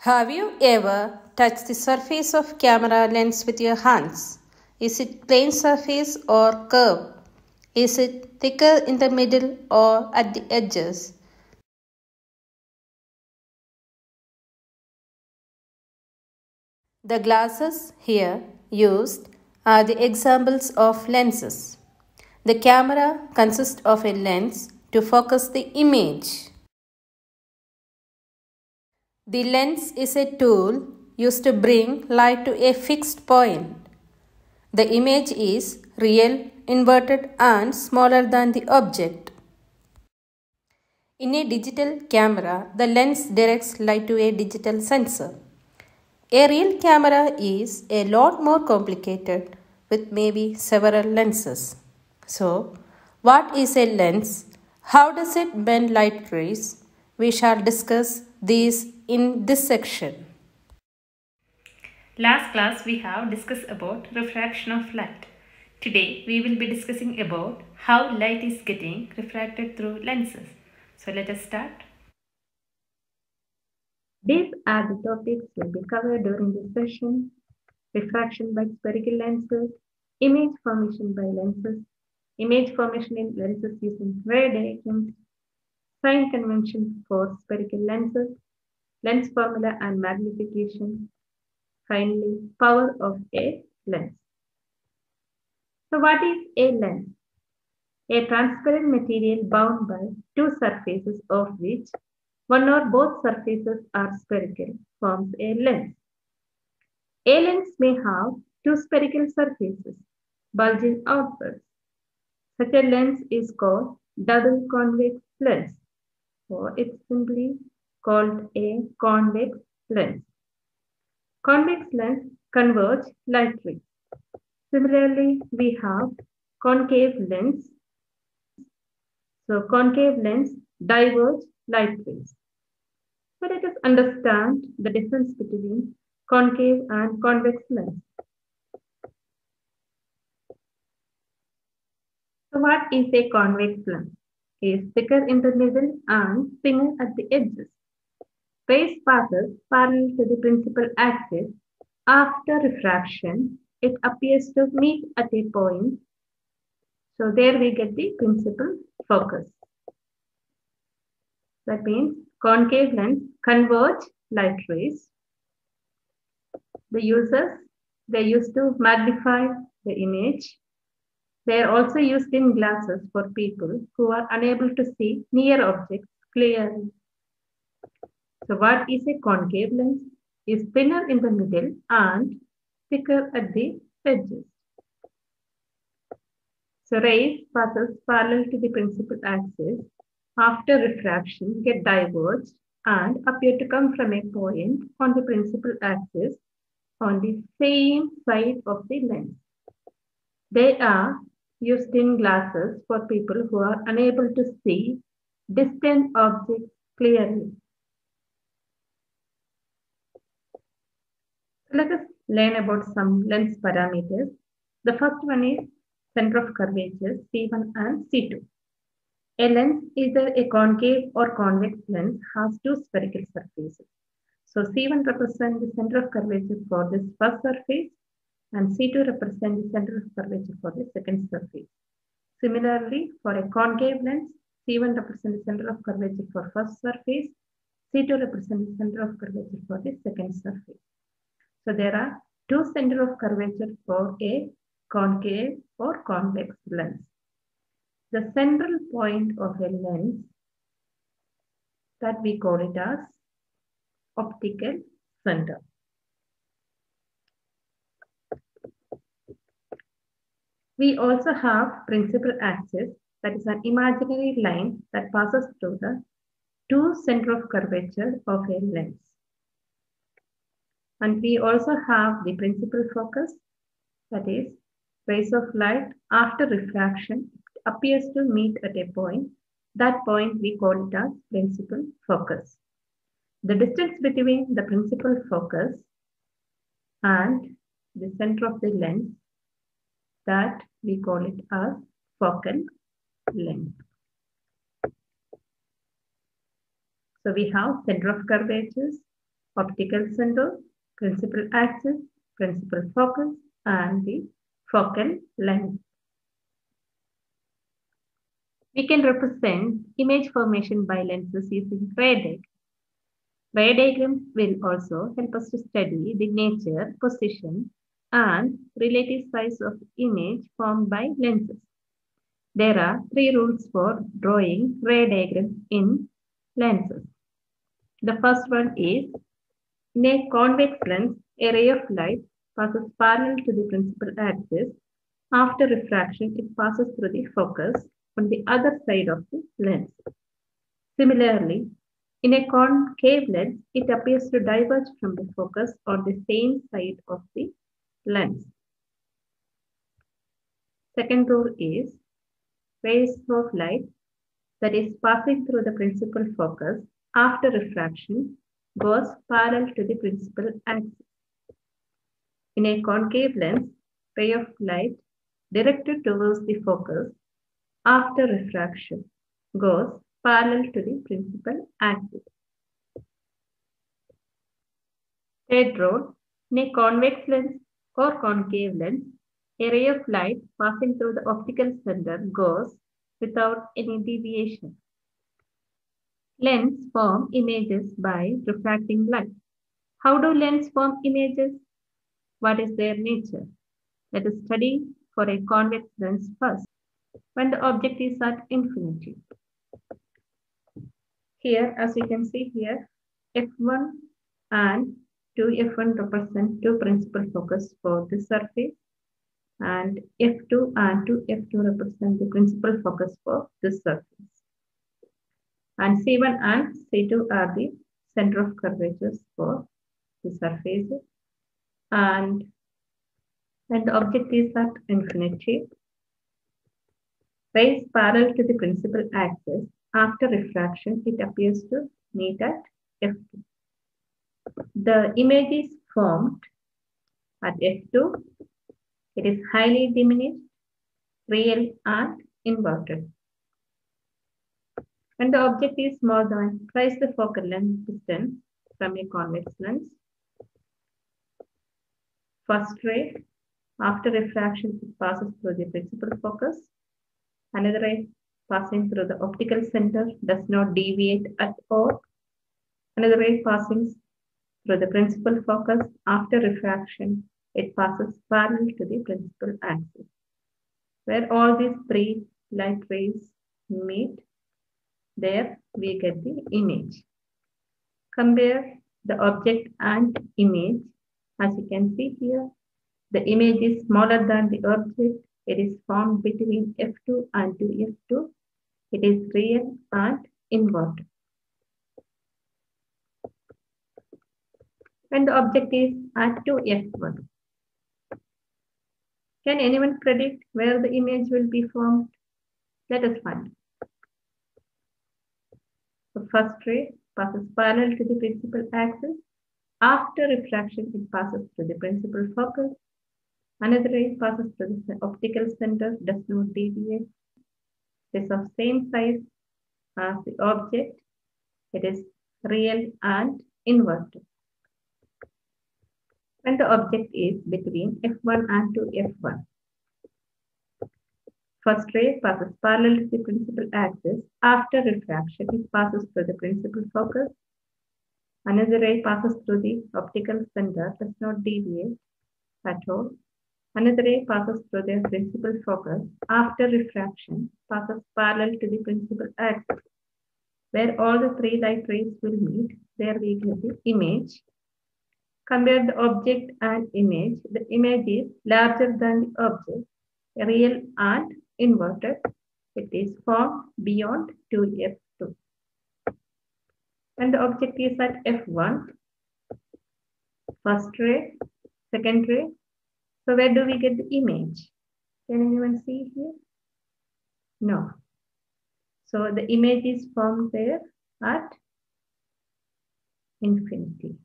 Have you ever touched the surface of camera lens with your hands? Is it plain surface or curved? Is it thicker in the middle or at the edges? The glasses here used are the examples of lenses. The camera consists of a lens to focus the image. The lens is a tool used to bring light to a fixed point. The image is real, inverted and smaller than the object. In a digital camera, the lens directs light to a digital sensor. A real camera is a lot more complicated with maybe several lenses. So, what is a lens? How does it bend light rays? We shall discuss these in this section. Last class we have discussed about refraction of light. Today we will be discussing about how light is getting refracted through lenses. So let us start. These are the topics will be covered during this session: refraction by spherical lenses, image formation by lenses, image formation in lenses using ray directions, sign convention for spherical lenses, lens formula and magnification, finally power of a lens. So what is a lens? A transparent material bound by two surfaces of which one or both surfaces are spherical forms a lens. A lens may have two spherical surfaces bulging outwards. Such a lens is called double convex lens, or it's simply called a convex lens. Convex lens converge light rays. Similarly, we have concave lens. So concave lens diverge light rays. So let us understand the difference between concave and convex lens. So what is a convex lens? It is thicker in the middle and thinner at the edges. Rays passes parallel to the principal axis. After refraction, it appears to meet at a point. So there we get the principal focus. That means concave lens converge light rays. They used to magnify the image. They are also used in glasses for people who are unable to see near objects clearly. So what is a concave lens? Is thinner in the middle and thicker at the edges. So rays passes parallel to the principal axis. After refraction, get diverged and appear to come from a point on the principal axis on the same side of the lens. They are used in glasses for people who are unable to see distant objects clearly. Let us learn about some lens parameters. The first one is center of curvature, C1 and C2. A lens, either a concave or convex lens, has two spherical surfaces. So C1 represents the center of curvature for this first surface and C2 represents the center of curvature for the second surface. Similarly, for a concave lens, C1 represents the center of curvature for first surface, C2 represents the center of curvature for the second surface. So there are two centers of curvature for a concave or convex lens. The central point of a lens, that we call it as optical center. We also have principal axis, that is an imaginary line that passes through the two centers of curvature of a lens. And we also have the principal focus, that is rays of light after refraction appears to meet at a point. That point we call it as principal focus. The distance between the principal focus and the center of the lens, that we call it as focal length. So we have center of curvatures, optical center, principal axis, principal focus, and the focal length. We can represent image formation by lenses using ray diagram. Ray diagrams will also help us to study the nature, position, and relative size of image formed by lenses. There are 3 rules for drawing ray diagrams in lenses. The first one is, in a convex lens, a ray of light passes parallel to the principal axis. After refraction, it passes through the focus on the other side of the lens. Similarly, in a concave lens, it appears to diverge from the focus on the same side of the lens. Second rule is, rays of light that is passing through the principal focus after refraction goes parallel to the principal axis. In a concave lens, ray of light directed towards the focus after refraction goes parallel to the principal axis. Third rule, in a convex lens or concave lens, a ray of light passing through the optical center goes without any deviation. Lens form images by refracting light. How do lenses form images? What is their nature? Let us study for a convex lens first. When the object is at infinity. Here, as you can see here, f1 and 2f1 represent 2 principal focus for the surface, and f2 and 2f2 represent the principal focus for this surface. And C1 and C2 are the center of curvatures for the surface. And when the object is at infinity, rays parallel to the principal axis, after refraction, it appears to meet at f2. The image is formed at f2. It is highly diminished, real, and inverted. When the object is more than twice the focal length distance from a convex lens, first ray, after refraction, it passes through the principal focus. Another ray passing through the optical center does not deviate at all. Another ray passing through the principal focus. After refraction, it passes parallel to the principal axis. Where all these 3 light rays meet, there we get the image. Compare the object and image. As you can see here, the image is smaller than the object. It is formed between f2 and 2f2. It is real and inverted. When the object is at 2f1, can anyone predict where the image will be formed? Let us find. The first ray passes parallel to the principal axis. After refraction, it passes through the principal focus. Another ray passes through the optical center, does not deviate. It is of same size as the object. It is real and inverted. When the object is between f1 and 2f1, first ray passes parallel to the principal axis. After refraction, it passes through the principal focus. Another ray passes through the optical center, does not deviate at all. Another ray passes through the principal focus. After refraction, passes parallel to the principal axis. Where all the 3 light rays will meet, there we get the image. Compare the object and image. The image is larger than the object, real and inverted. It is formed beyond 2f2. When the object is at f1, first ray, second ray. So where do we get the image? Can anyone see here? No. So the image is formed there at infinity.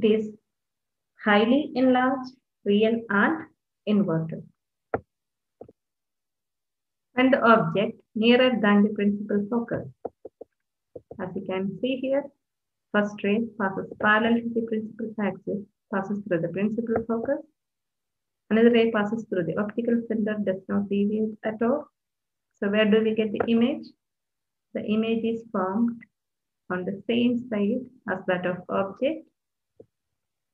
It is highly enlarged, real and inverted. and the object nearer than the principal focus. As you can see here, first ray passes parallel to the principal axis, passes through the principal focus. Another ray passes through the optical center, does not deviate at all. So where do we get the image? The image is formed on the same side as that of object.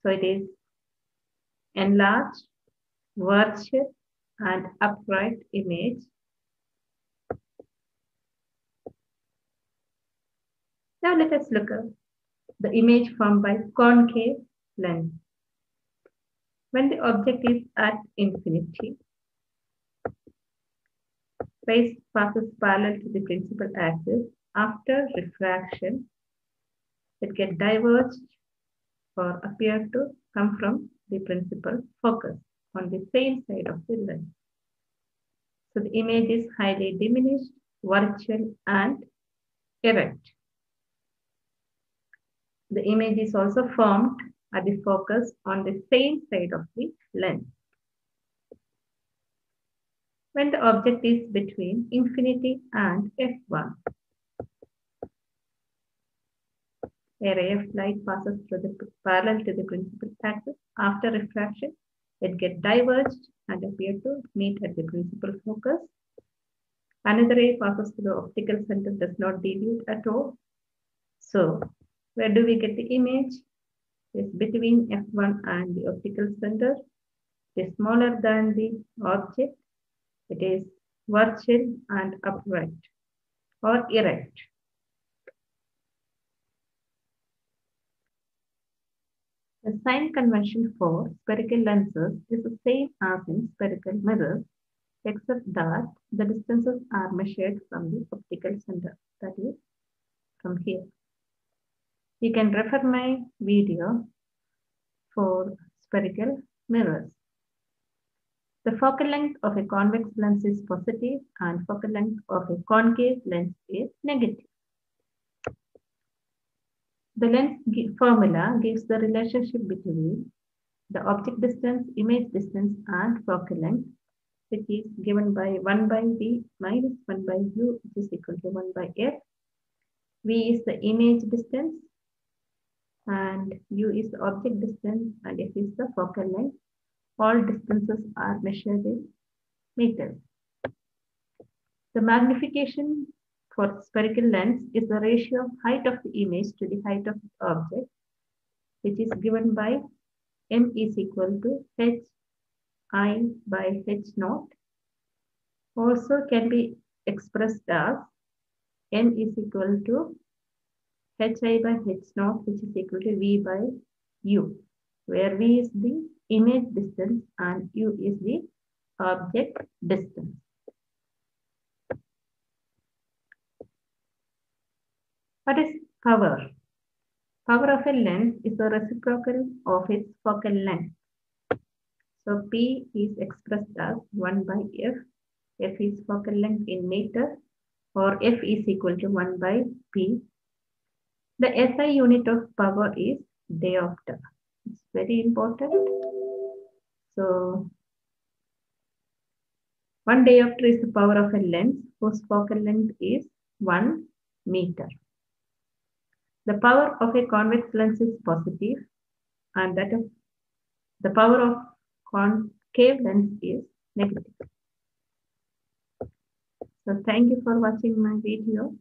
So it is enlarged, virtual, and upright image. Now let us look at the image formed by concave lens. When the object is at infinity, rays passes parallel to the principal axis. After refraction, it gets diverged or appear to come from the principal focus on the same side of the lens. So the image is highly diminished, virtual, and erect. The image is also formed at the focus on the same side of the lens. When the object is between infinity and f1, a ray of light passes through the parallel to the principal axis. After refraction, it gets diverged and appear to meet at the principal focus. Another ray passes through the optical center, does not deviate at all. So, where do we get the image? It's between f1 and the optical center. It is smaller than the object. It is virtual and upright or erect. The sign convention for spherical lenses is the same as in spherical mirrors, except that the distances are measured from the optical center, that is, from here. You can refer my video for spherical mirrors. The focal length of a convex lens is positive and focal length of a concave lens is negative. The lens formula gives the relationship between the object distance, image distance, and focal length, which is given by 1 by V minus 1 by U, which is equal to 1 by F. V is the image distance, and U is the object distance, and F is the focal length. All distances are measured in meters. The magnification for spherical lens is the ratio of height of the image to the height of the object, which is given by M is equal to Hi by H naught. Also can be expressed as M is equal to Hi by H naught, which is equal to V by U, where V is the image distance and U is the object distance. What is power? Power of a lens is the reciprocal of its focal length. So P is expressed as 1 by F. F is focal length in meter, or F is equal to 1 by P. The SI unit of power is diopter. It's very important. So 1 diopter is the power of a lens whose focal length is 1 meter. The power of a convex lens is positive, and that is the power of concave lens is negative. So thank you for watching my video.